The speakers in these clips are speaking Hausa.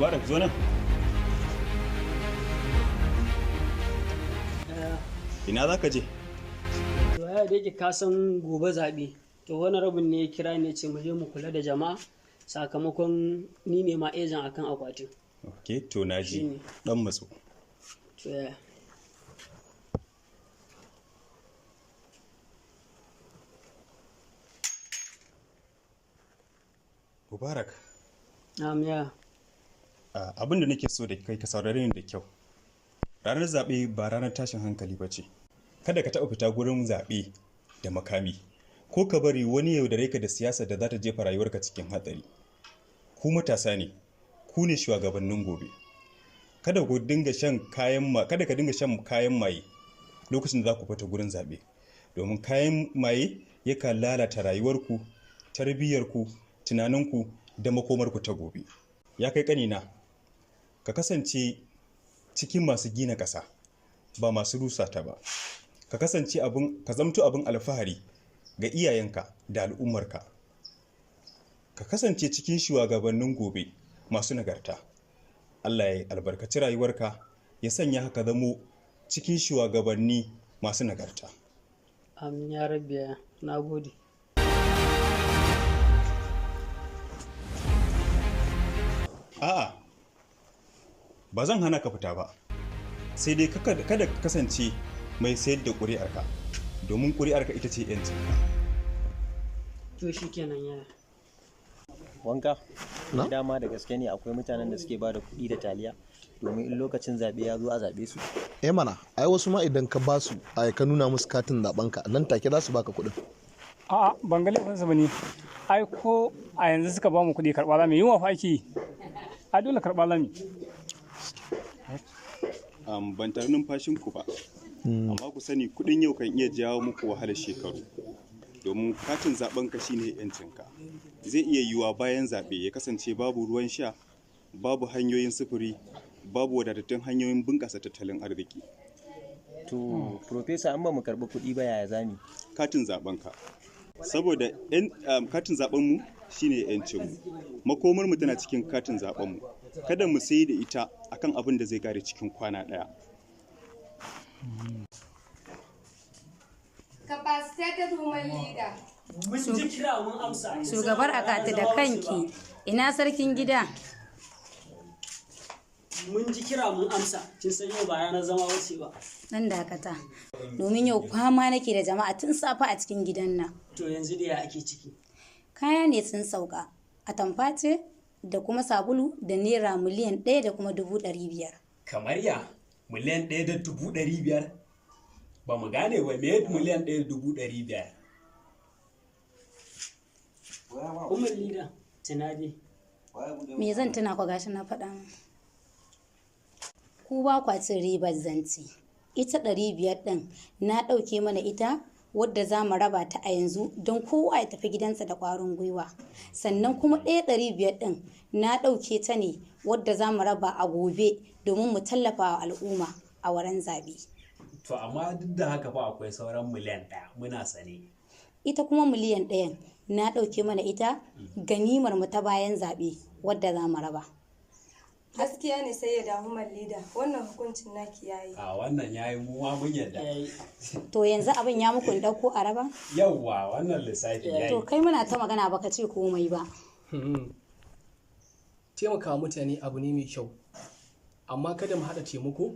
Mubarak zo nan. Ina za ka je? To ya da yake ka san gobe zaɓe. To wani rabin ne ya kira ne ce mu je mu kula da jama'a sakamakon ni ne ma ejan akan akwatin. Ok, to na ji dan matso. To ya. Mubarak. Ya. Abin da nake so da kai ka saurare ni da kyau. Ranar zaɓe ba ranar tashin hankali ba ce. Kada ka taɓa fita gurin zaɓe da makami. Ko ka bari wani yaudare ka da siyasa da za ta jefa rayuwarka cikin hatsari. Ku matasa ne, ku ne shugabannin gobe. Kada ka dinga shan kayan maye lokacin da za ku fita gurin zaɓe. Domin kayan maye yakan lalata rayuwarku, tarbiyyarku, tunaninku da makomarku ta gobe. Ya kai ƙanina, ka kasance cikin masu gina ƙasa, ba masu rusa ta ba. Ka zamto abin alfahari ga iyayenka da al'ummarka. Ka kasance cikin shugabannin gobe masu nagarta. Allah ya albarkaci rayuwarka, ya sanya haka zamo cikin shugabanni masu nagarta. Amin ya rabbi, na gode. A'a, ba zan hana ka fita ba, sai dai kada ka kasance mai sayar da ƙuri'arka, domin ƙuri'arka ita ce 'yancinka. To shi kenan ya. Wanka, dama da gaske ne akwai mutanen da suke ba da kuɗi da taliya domin in lokacin zaɓe ya zo a zaɓe su? Mana, ai wasu ma idan ka ba su ka nuna musu katin zaɓenka nan take za su baka kuɗin. A'a, ban ga laifinsu ba ne. Ai ko a yanzu suka ba mu kuɗi karɓa za mu yi wa faki. A dole karɓa lami. Ban tare numfashinku ba, amma ku sani kuɗin yau kan iya jawo muku wahalar shekaru. Domin katin zaɓenka shine 'yancinka. Zai iya yiwuwa bayan zaɓe ya kasance babu ruwan sha, babu hanyoyin sufuri, babu wadatattun hanyoyin bunƙasa tattalin arziki. To, Profesa, an ba mu karɓi kuɗi ba yaya zami? Katin zaɓenka. Saboda katin zaɓenmu shine 'yancinmu. Makomarmu tana cikin katin zaɓenmu. Kada mu sai da ita akan abin da zai kare cikin kwana ɗaya. Shugabar akati da kanki, ina sarkin gida? Mun ji kira mun amsa, kin san yau ba ranar zama wace ba. Nan dakata, domin yau kwama nake da jama'a tun safe a cikin gidan nan. To yanzu da ya ake ciki. Kaya ne sun sauka, atamfa ce da kuma sabulu da naira miliyan 1 da kuma 500,000. Kamar ya miliyan 1 da 500,000? Ba mu gane ba me miliyan 1 da 500,000? Umar Lida, tunade. Me zan tuna ku gashi na faɗa mu. Ku ba kwa cin ribar zanci. Ita 500 ɗin na ɗauke mana ita wadda za mu raba ta a yanzu don kowa ya tafi gidansa da ƙwarin gwiwa. Sannan kuma 500 ɗin na ɗauke ta ne wadda za mu raba a gobe domin mu tallafa wa al'umma a wurin zaɓe. To amma duk da haka fa akwai sauran miliyan 1 muna sane. Ita kuma miliyan 1 na ɗauke mana ita ganimar mu ta bayan zaɓe wadda za mu raba. Gaskiya ne sai ya damu mallida, wannan hukuncin naki yayi. A wannan yayi mu ma mun yarda. To yanzu abin ya muku ɗauko a raba? Yawwa wannan lissafi yayi. To kai muna ta magana baka ce komai ba. Taimakawa mutane abu ne mai kyau, amma kada mu haɗa taimako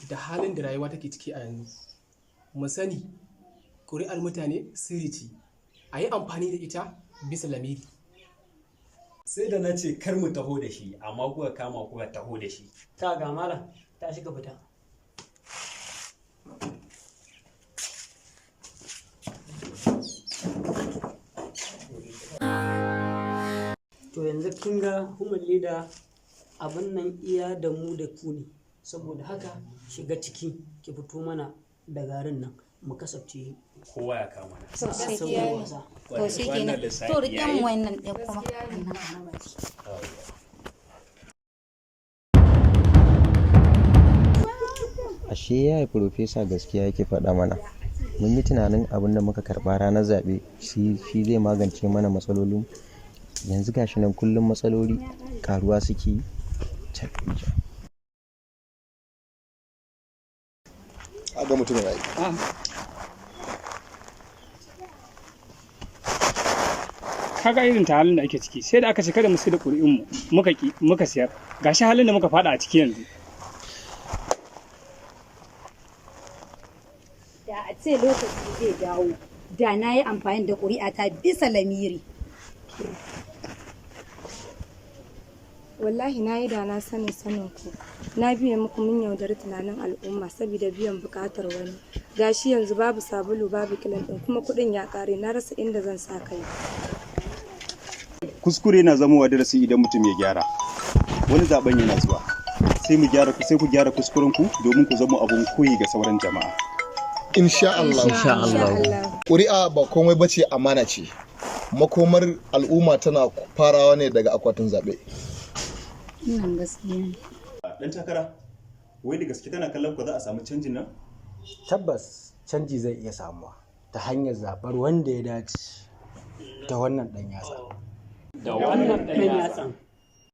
da halin da rayuwa take ciki a yanzu. Mu sani ƙuri'ar mutane sirri ce, a yi amfani da ita bisa lamiri. Sai da na ce kar mu taho da shi, amma kuka kama kuka taho da shi. Ta ga malam, ta shiga fita. To yanzu kin ga Umar Lida abin nan iya da mu da ku ne, saboda haka shiga ciki ki fito mana da garin nan mu kasance kowa ya kama na. To shi kenan. To riƙen wannan ɗaya kuma. Ashe ya yi Profesa gaskiya yake faɗa mana. Mun yi tunanin abin da muka karɓa ranar zaɓe shi zai magance mana matsalolin. Yanzu gashi nan kullum matsaloli karuwa suke yi. a ga mutumin yayi kaga irin ta halin da ake ciki sai da aka ce kada mu sai da ƙuri'un mu muka siyar gashi halin da muka fada a ciki yanzu. Da a ce lokaci zai dawo da na yi amfani da ƙuri'ata bisa lamiri. Wallahi na yi da na sanin ku. Na biye muku mun yaudari tunanin al'umma saboda biyan bukatar wani. Gashi yanzu babu sabulu babu kilan ɗin kuma kuɗin ya ƙare na rasa inda zan sa kai. Kuskure na zama wa darasi idan mutum ya gyara. Wani zaben yana zuwa. Sai ku gyara kuskuren ku domin ku zama abun koyi ga sauran jama'a. Insha Allah. Ƙuri'a ba komai bace amana ce. Makomar al'umma tana farawa ne daga akwatin zaɓe. Nan gaskiya. Dan takara, wai da gaske kana kallon ku za a samu canjin nan? Tabbas canji zai iya samuwa ta hanyar zaɓar wanda ya dace ta wannan ɗan yatsa. Da wannan ɗan yatsan.